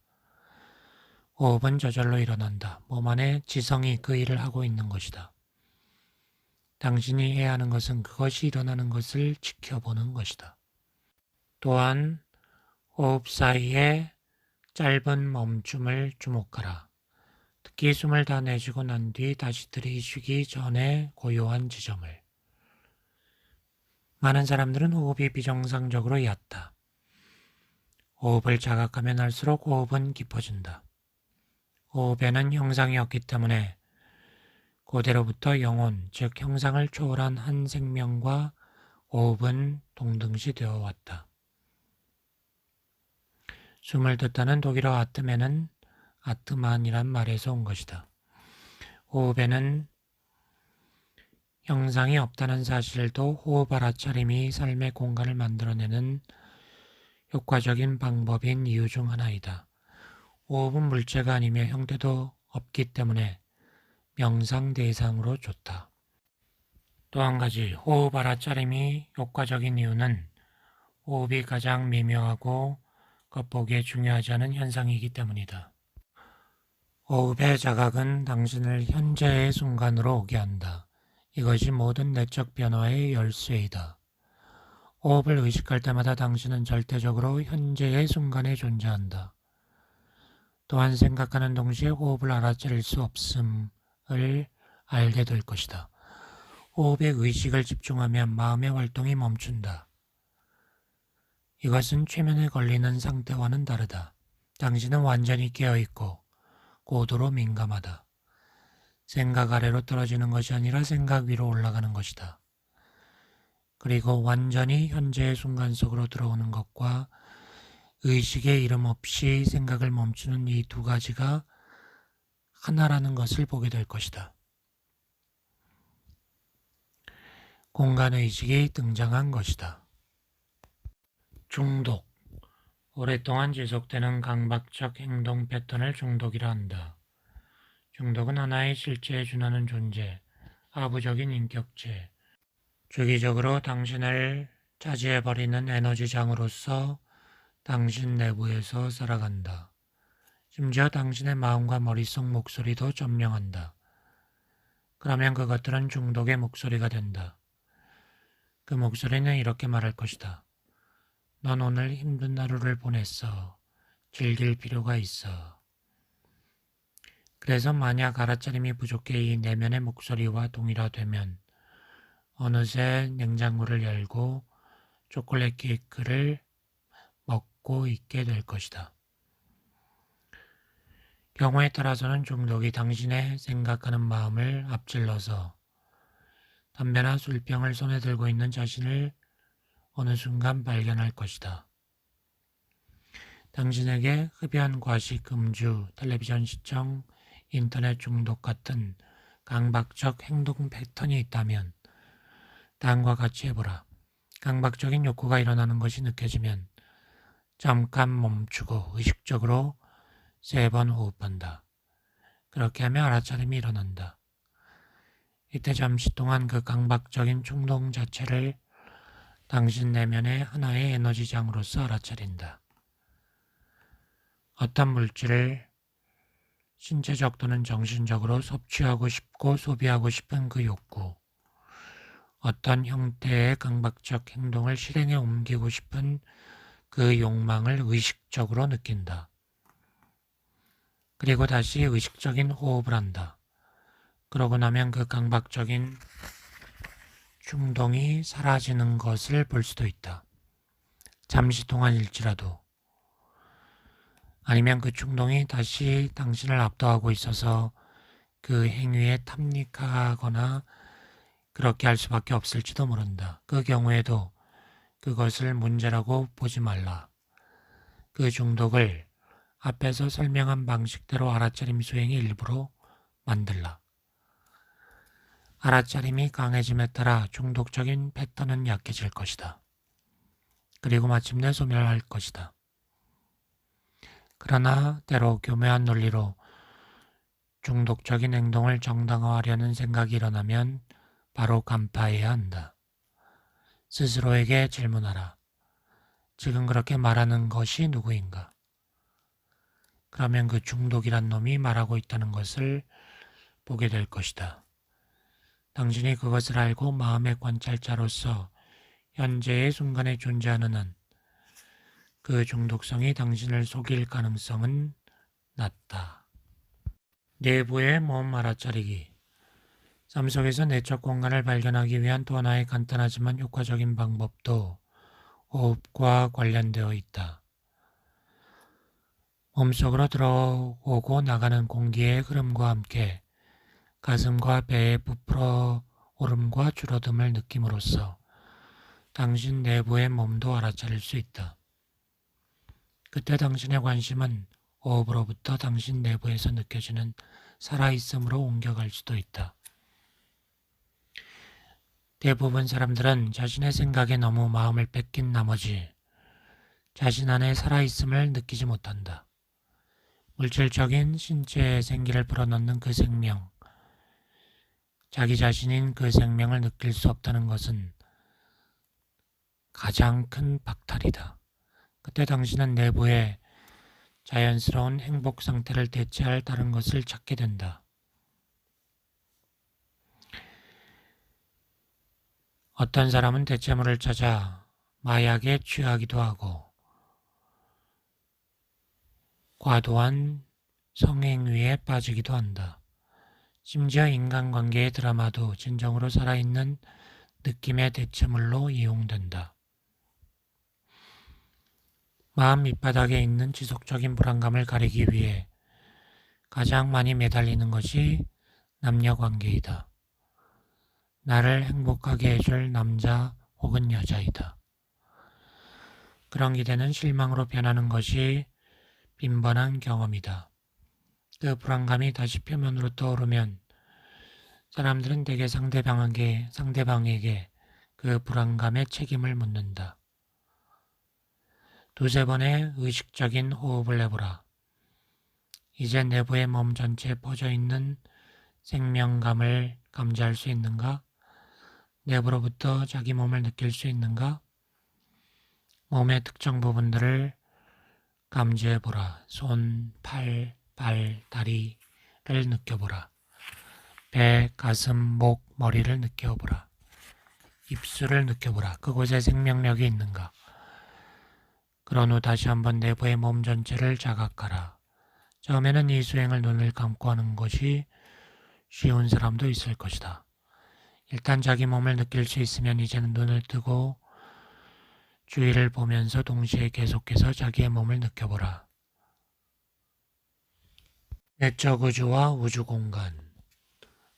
호흡은 저절로 일어난다. 몸 안에 지성이 그 일을 하고 있는 것이다. 당신이 해야 하는 것은 그것이 일어나는 것을 지켜보는 것이다. 또한 호흡 사이에 짧은 멈춤을 주목하라. 특히 숨을 다 내쉬고 난 뒤 다시 들이쉬기 전에 고요한 지점을. 많은 사람들은 호흡이 비정상적으로 얕다. 호흡을 자각하면 할수록 호흡은 깊어진다. 호흡에는 형상이 없기 때문에 고대로부터 영혼, 즉 형상을 초월한 한 생명과 호흡은 동등시 되어 왔다. 숨을 듣다는 독일어 아트맨은 아트만이란 말에서 온 것이다. 호흡에는 형상이 없다는 사실도 호흡 알아차림이 삶의 공간을 만들어내는 효과적인 방법인 이유 중 하나이다. 호흡은 물체가 아니며 형태도 없기 때문에 명상 대상으로 좋다. 또 한 가지 호흡 알아차림이 효과적인 이유는 호흡이 가장 미묘하고 겉보기에 중요하지 않은 현상이기 때문이다. 호흡의 자각은 당신을 현재의 순간으로 오게 한다. 이것이 모든 내적 변화의 열쇠이다. 호흡을 의식할 때마다 당신은 절대적으로 현재의 순간에 존재한다. 또한 생각하는 동시에 호흡을 알아차릴 수 없음을 알게 될 것이다. 호흡에 의식을 집중하면 마음의 활동이 멈춘다. 이것은 최면에 걸리는 상태와는 다르다. 당신은 완전히 깨어있고 고도로 민감하다. 생각 아래로 떨어지는 것이 아니라 생각 위로 올라가는 것이다. 그리고 완전히 현재의 순간 속으로 들어오는 것과 의식의 이름 없이 생각을 멈추는 이 두 가지가 하나라는 것을 보게 될 것이다. 공간의식이 등장한 것이다. 중독. 오랫동안 지속되는 강박적 행동 패턴을 중독이라 한다. 중독은 하나의 실체에 준하는 존재, 하부적인 인격체, 주기적으로 당신을 차지해버리는 에너지장으로서 당신 내부에서 살아간다. 심지어 당신의 마음과 머릿속 목소리도 점령한다. 그러면 그것들은 중독의 목소리가 된다. 그 목소리는 이렇게 말할 것이다. 넌 오늘 힘든 하루를 보냈어. 즐길 필요가 있어. 그래서 만약 알아차림이 부족해 이 내면의 목소리와 동일화되면 어느새 냉장고를 열고 초콜릿 케이크를 먹고 있게 될 것이다. 경우에 따라서는 중독이 당신의 생각하는 마음을 앞질러서 담배나 술병을 손에 들고 있는 자신을 어느 순간 발견할 것이다. 당신에게 흡연, 과식, 음주, 텔레비전 시청, 인터넷 중독 같은 강박적 행동 패턴이 있다면 다음과 같이 해보라. 강박적인 욕구가 일어나는 것이 느껴지면 잠깐 멈추고 의식적으로 3번 호흡한다. 그렇게 하면 알아차림이 일어난다. 이때 잠시 동안 그 강박적인 충동 자체를 당신 내면의 하나의 에너지장으로서 알아차린다. 어떤 물질을 신체적 또는 정신적으로 섭취하고 싶고 소비하고 싶은 그 욕구, 어떤 형태의 강박적 행동을 실행에 옮기고 싶은 그 욕망을 의식적으로 느낀다. 그리고 다시 의식적인 호흡을 한다. 그러고 나면 그 강박적인 충동이 사라지는 것을 볼 수도 있다. 잠시 동안일지라도. 아니면 그 충동이 다시 당신을 압도하고 있어서 그 행위에 탐닉하거나 그렇게 할 수밖에 없을지도 모른다. 그 경우에도 그것을 문제라고 보지 말라. 그 중독을 앞에서 설명한 방식대로 알아차림 수행의 일부로 만들라. 알아차림이 강해짐에 따라 중독적인 패턴은 약해질 것이다. 그리고 마침내 소멸할 것이다. 그러나 때로 교묘한 논리로 중독적인 행동을 정당화하려는 생각이 일어나면 바로 간파해야 한다. 스스로에게 질문하라. 지금 그렇게 말하는 것이 누구인가? 그러면 그 중독이란 놈이 말하고 있다는 것을 보게 될 것이다. 당신이 그것을 알고 마음의 관찰자로서 현재의 순간에 존재하는 한 그 중독성이 당신을 속일 가능성은 낮다. 내부의 몸 알아차리기. 삶 속에서 내적 공간을 발견하기 위한 또 하나의 간단하지만 효과적인 방법도 호흡과 관련되어 있다. 몸속으로 들어오고 나가는 공기의 흐름과 함께 가슴과 배의 부풀어 오름과 줄어듦을 느낌으로써 당신 내부의 몸도 알아차릴 수 있다. 그때 당신의 관심은 호흡으로부터 당신 내부에서 느껴지는 살아있음으로 옮겨갈 수도 있다. 대부분 사람들은 자신의 생각에 너무 마음을 뺏긴 나머지 자신 안에 살아있음을 느끼지 못한다. 물질적인 신체의 생기를 불어넣는 그 생명, 자기 자신인 그 생명을 느낄 수 없다는 것은 가장 큰 박탈이다. 그때 당신은 내부의 자연스러운 행복 상태를 대체할 다른 것을 찾게 된다. 어떤 사람은 대체물을 찾아 마약에 취하기도 하고 과도한 성행위에 빠지기도 한다. 심지어 인간관계의 드라마도 진정으로 살아있는 느낌의 대체물로 이용된다. 마음 밑바닥에 있는 지속적인 불안감을 가리기 위해 가장 많이 매달리는 것이 남녀관계이다. 나를 행복하게 해줄 남자 혹은 여자이다. 그런 기대는 실망으로 변하는 것이 빈번한 경험이다. 그 불안감이 다시 표면으로 떠오르면 사람들은 대개 상대방에게 그 불안감의 책임을 묻는다. 두세 번의 의식적인 호흡을 해보라. 이제 내부의 몸 전체에 퍼져있는 생명감을 감지할 수 있는가? 내부로부터 자기 몸을 느낄 수 있는가? 몸의 특정 부분들을 감지해보라. 손, 팔, 발, 다리를 느껴보라. 배, 가슴, 목, 머리를 느껴보라. 입술을 느껴보라. 그곳에 생명력이 있는가? 그런 후 다시 한번 내부의 몸 전체를 자각하라. 처음에는 이 수행을 눈을 감고 하는 것이 쉬운 사람도 있을 것이다. 일단 자기 몸을 느낄 수 있으면 이제는 눈을 뜨고 주위를 보면서 동시에 계속해서 자기의 몸을 느껴보라. 내적 우주와 우주 공간.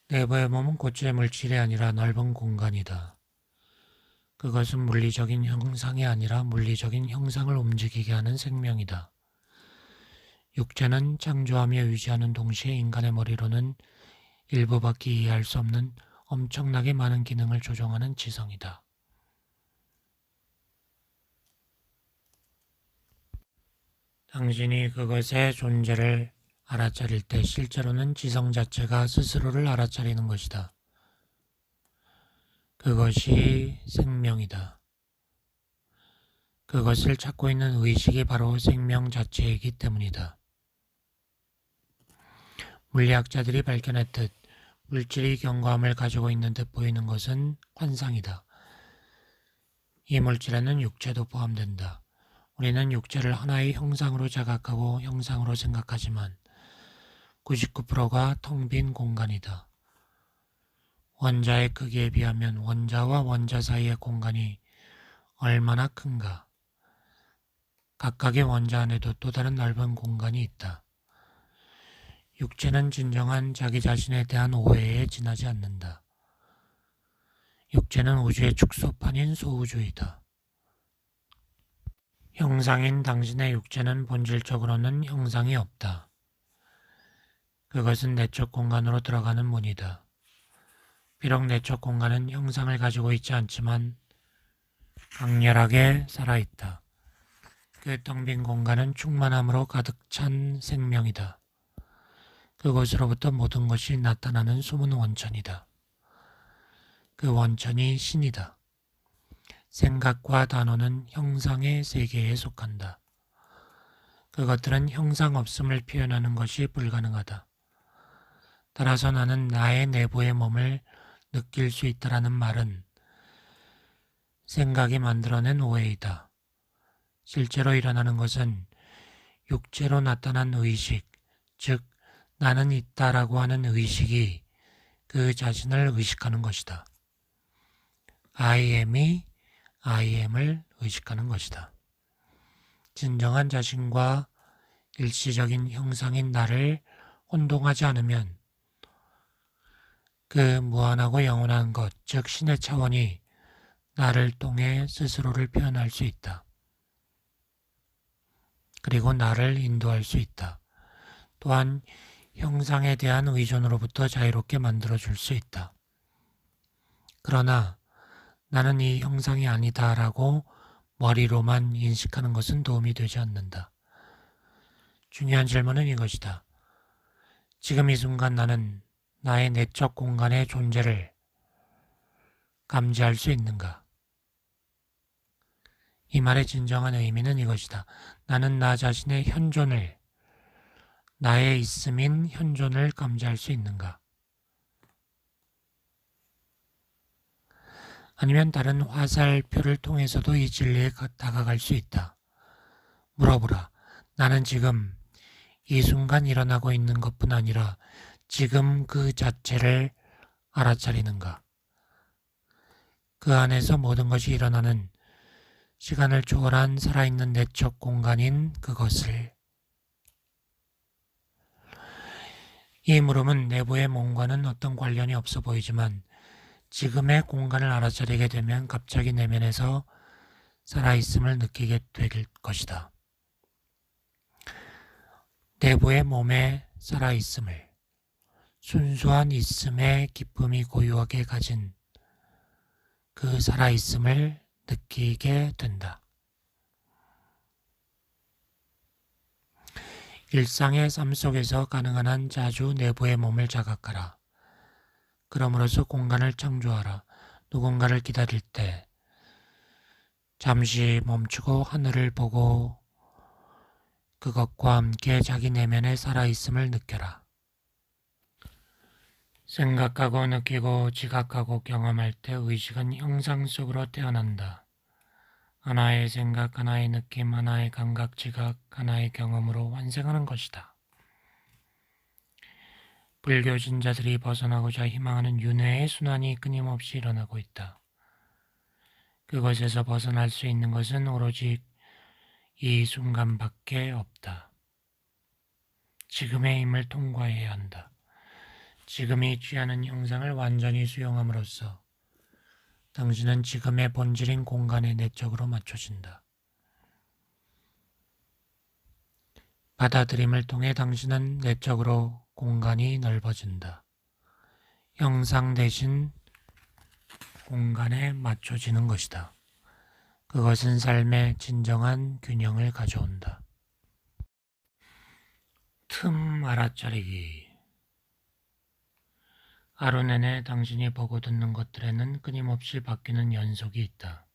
내부의 몸은 고체 물질이 아니라 넓은 공간이다. 그것은 물리적인 형상이 아니라 물리적인 형상을 움직이게 하는 생명이다. 육체는 창조하며 유지하는 동시에 인간의 머리로는 일부밖에 이해할 수 없는 엄청나게 많은 기능을 조종하는 지성이다. 당신이 그것의 존재를 알아차릴 때 실제로는 지성 자체가 스스로를 알아차리는 것이다. 그것이 생명이다. 그것을 찾고 있는 의식이 바로 생명 자체이기 때문이다. 물리학자들이 밝혀냈듯 물질이 견고함을 가지고 있는 듯 보이는 것은 환상이다. 이 물질에는 육체도 포함된다. 우리는 육체를 하나의 형상으로 자각하고 형상으로 생각하지만 99%가 텅 빈 공간이다. 원자의 크기에 비하면 원자와 원자 사이의 공간이 얼마나 큰가. 각각의 원자 안에도 또 다른 넓은 공간이 있다. 육체는 진정한 자기 자신에 대한 오해에 지나지 않는다. 육체는 우주의 축소판인 소우주이다. 형상인 당신의 육체는 본질적으로는 형상이 없다. 그것은 내적 공간으로 들어가는 문이다. 비록 내적 공간은 형상을 가지고 있지 않지만 강렬하게 살아있다. 그 텅 빈 공간은 충만함으로 가득 찬 생명이다. 그곳으로부터 모든 것이 나타나는 숨은 원천이다. 그 원천이 신이다. 생각과 단어는 형상의 세계에 속한다. 그것들은 형상 없음을 표현하는 것이 불가능하다. 따라서 나는 나의 내부의 몸을 느낄 수 있다라는 말은 생각이 만들어낸 오해이다. 실제로 일어나는 것은 육체로 나타난 의식, 즉 나는 있다라고 하는 의식이 그 자신을 의식하는 것이다. I am이 I am을 의식하는 것이다. 진정한 자신과 일시적인 형상인 나를 혼동하지 않으면 그 무한하고 영원한 것, 즉 신의 차원이 나를 통해 스스로를 표현할 수 있다. 그리고 나를 인도할 수 있다. 또한 형상에 대한 의존으로부터 자유롭게 만들어줄 수 있다. 그러나 나는 이 형상이 아니다라고 머리로만 인식하는 것은 도움이 되지 않는다. 중요한 질문은 이것이다. 지금 이 순간 나는 나의 내적 공간의 존재를 감지할 수 있는가? 이 말의 진정한 의미는 이것이다. 나는 나 자신의 현존을, 나의 있음인 현존을 감지할 수 있는가? 아니면 다른 화살표를 통해서도 이 진리에 다가갈 수 있다. 물어보라. 나는 지금 이 순간 일어나고 있는 것뿐 아니라 지금 그 자체를 알아차리는가? 그 안에서 모든 것이 일어나는 시간을 초월한 살아있는 내적 공간인 그것을. 이 물음은 내부의 몸과는 어떤 관련이 없어 보이지만 지금의 공간을 알아차리게 되면 갑자기 내면에서 살아있음을 느끼게 될 것이다. 내부의 몸에 살아있음을, 순수한 있음의 기쁨이 고유하게 가진 그 살아있음을 느끼게 된다. 일상의 삶 속에서 가능한 한 자주 내부의 몸을 자각하라. 그럼으로써 공간을 창조하라. 누군가를 기다릴 때 잠시 멈추고 하늘을 보고 그것과 함께 자기 내면의 살아있음을 느껴라. 생각하고 느끼고 지각하고 경험할 때 의식은 형상 속으로 태어난다. 하나의 생각, 하나의 느낌, 하나의 감각, 지각, 하나의 경험으로 환생하는 것이다. 불교 신자들이 벗어나고자 희망하는 윤회의 순환이 끊임없이 일어나고 있다. 그것에서 벗어날 수 있는 것은 오로지 이 순간밖에 없다. 지금의 힘을 통과해야 한다. 지금이 취하는 형상을 완전히 수용함으로써 당신은 지금의 본질인 공간에 내적으로 맞춰진다. 받아들임을 통해 당신은 내적으로 공간이 넓어진다. 형상 대신 공간에 맞춰지는 것이다. 그것은 삶의 진정한 균형을 가져온다. 틈 알아차리기. 하루 내내 당신이 보고 듣는 것들에는 끊임없이 바뀌는 연속이 있다.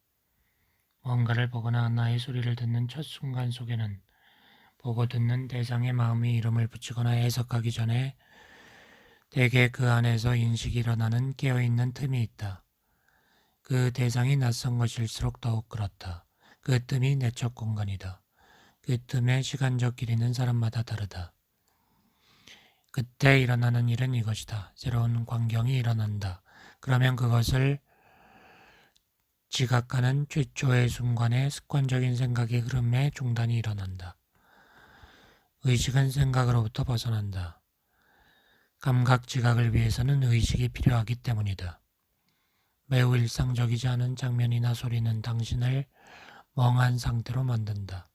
뭔가를 보거나 하나의 소리를 듣는 첫 순간 속에는 보고 듣는 대상의 마음이 이름을 붙이거나 해석하기 전에 대개 그 안에서 인식이 일어나는 깨어있는 틈이 있다. 그 대상이 낯선 것일수록 더욱 그렇다. 그 틈이 내적 공간이다. 그 틈의 시간적 길이는 사람마다 다르다. 그때 일어나는 일은 이것이다. 새로운 광경이 일어난다. 그러면 그것을 지각하는 최초의 순간에 습관적인 생각의 흐름에 중단이 일어난다. 의식은 생각으로부터 벗어난다. 감각 지각을 위해서는 의식이 필요하기 때문이다. 매우 일상적이지 않은 장면이나 소리는 당신을 멍한 상태로 만든다.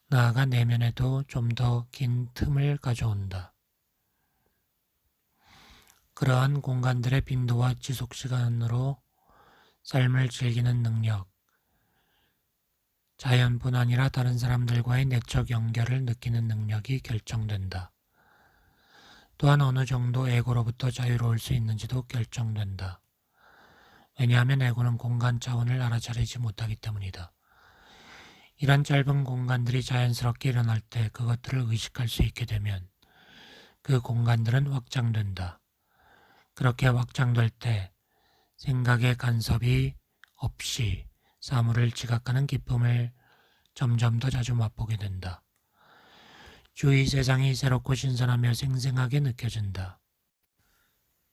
나아가 내면에도 좀 더 긴 틈을 가져온다. 그러한 공간들의 빈도와 지속시간으로 삶을 즐기는 능력, 자연뿐 아니라 다른 사람들과의 내적 연결을 느끼는 능력이 결정된다. 또한 어느 정도 에고로부터 자유로울 수 있는지도 결정된다. 왜냐하면 에고는 공간 차원을 알아차리지 못하기 때문이다. 이런 짧은 공간들이 자연스럽게 일어날 때 그것들을 의식할 수 있게 되면 그 공간들은 확장된다. 그렇게 확장될 때 생각의 간섭이 없이 사물을 지각하는 기쁨을 점점 더 자주 맛보게 된다. 주위 세상이 새롭고 신선하며 생생하게 느껴진다.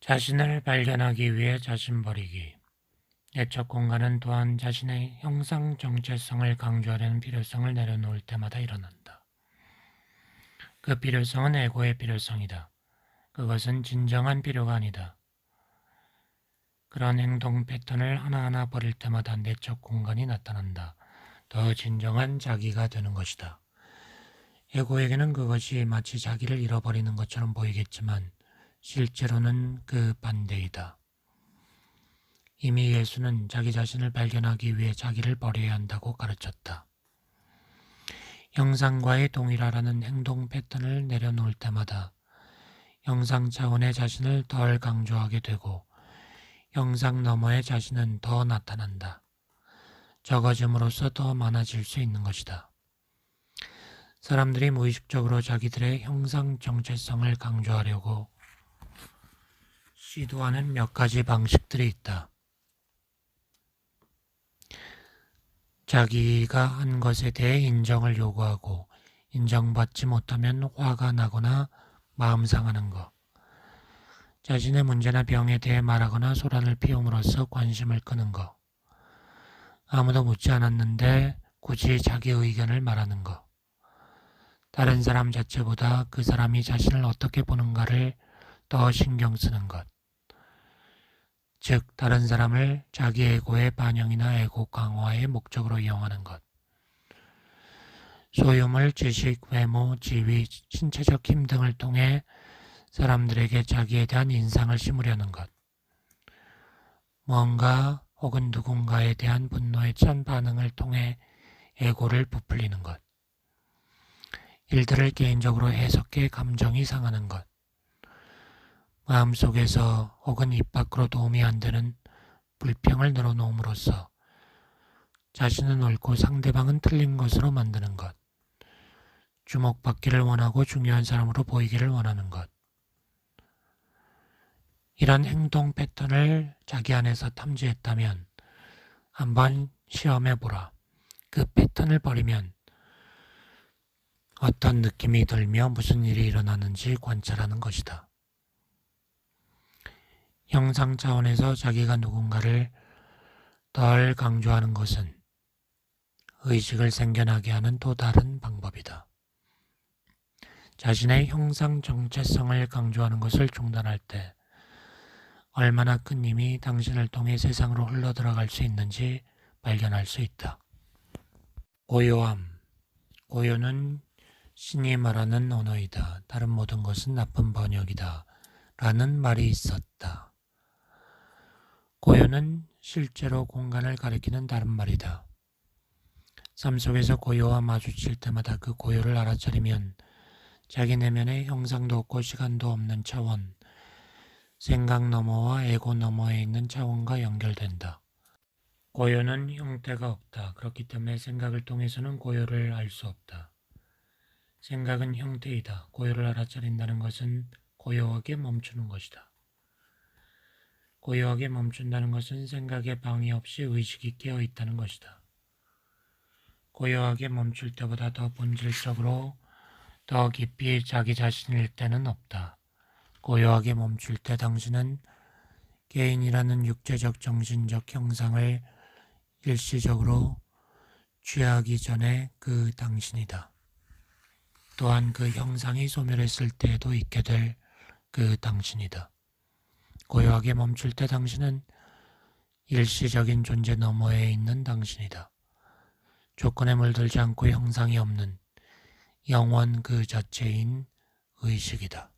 자신을 발견하기 위해 자신 버리기. 내적 공간은 또한 자신의 형상 정체성을 강조하려는 필요성을 내려놓을 때마다 일어난다. 그 필요성은 에고의 필요성이다. 그것은 진정한 필요가 아니다. 그런 행동 패턴을 하나하나 버릴 때마다 내적 공간이 나타난다. 더 진정한 자기가 되는 것이다. 에고에게는 그것이 마치 자기를 잃어버리는 것처럼 보이겠지만 실제로는 그 반대이다. 이미 예수는 자기 자신을 발견하기 위해 자기를 버려야 한다고 가르쳤다. 형상과의 동일하라는 행동 패턴을 내려놓을 때마다 형상 차원의 자신을 덜 강조하게 되고 형상 너머의 자신은 더 나타난다. 적어짐으로써 더 많아질 수 있는 것이다. 사람들이 무의식적으로 자기들의 형상 정체성을 강조하려고 시도하는 몇 가지 방식들이 있다. 자기가 한 것에 대해 인정을 요구하고 인정받지 못하면 화가 나거나 마음 상하는 것, 자신의 문제나 병에 대해 말하거나 소란을 피움으로써 관심을 끄는 것, 아무도 묻지 않았는데 굳이 자기 의견을 말하는 것, 다른 사람 자체보다 그 사람이 자신을 어떻게 보는가를 더 신경 쓰는 것, 즉 다른 사람을 자기 에고의 반영이나 에고 강화의 목적으로 이용하는 것, 소유물, 지식, 외모, 지위, 신체적 힘 등을 통해 사람들에게 자기에 대한 인상을 심으려는 것, 뭔가 혹은 누군가에 대한 분노에 찬 반응을 통해 에고를 부풀리는 것, 일들을 개인적으로 해석해 감정이 상하는 것, 마음속에서 혹은 입 밖으로 도움이 안 되는 불평을 늘어놓음으로써 자신은 옳고 상대방은 틀린 것으로 만드는 것, 주목받기를 원하고 중요한 사람으로 보이기를 원하는 것. 이런 행동 패턴을 자기 안에서 탐지했다면 한번 시험해보라. 그 패턴을 버리면 어떤 느낌이 들며 무슨 일이 일어나는지 관찰하는 것이다. 형상 차원에서 자기가 누군가를 덜 강조하는 것은 의식을 생겨나게 하는 또 다른 방법이다. 자신의 형상 정체성을 강조하는 것을 중단할 때 얼마나 큰 힘이 당신을 통해 세상으로 흘러들어갈 수 있는지 발견할 수 있다. 고요함. 고요는 신이 말하는 언어이다. 다른 모든 것은 나쁜 번역이다. 라는 말이 있었다. 고요는 실제로 공간을 가리키는 다른 말이다. 삶 속에서 고요와 마주칠 때마다 그 고요를 알아차리면 자기 내면의 형상도 없고 시간도 없는 차원, 생각 너머와 에고 너머에 있는 차원과 연결된다. 고요는 형태가 없다. 그렇기 때문에 생각을 통해서는 고요를 알 수 없다. 생각은 형태이다. 고요를 알아차린다는 것은 고요하게 멈추는 것이다. 고요하게 멈춘다는 것은 생각에 방해 없이 의식이 깨어 있다는 것이다. 고요하게 멈출 때보다 더 본질적으로 더 깊이 자기 자신일 때는 없다. 고요하게 멈출 때 당신은 개인이라는 육체적 정신적 형상을 일시적으로 취하기 전에 그 당신이다. 또한 그 형상이 소멸했을 때에도 있게 될 그 당신이다. 고요하게 멈출 때 당신은 일시적인 존재 너머에 있는 당신이다. 조건에 물들지 않고 형상이 없는 영원 그 자체인 의식이다.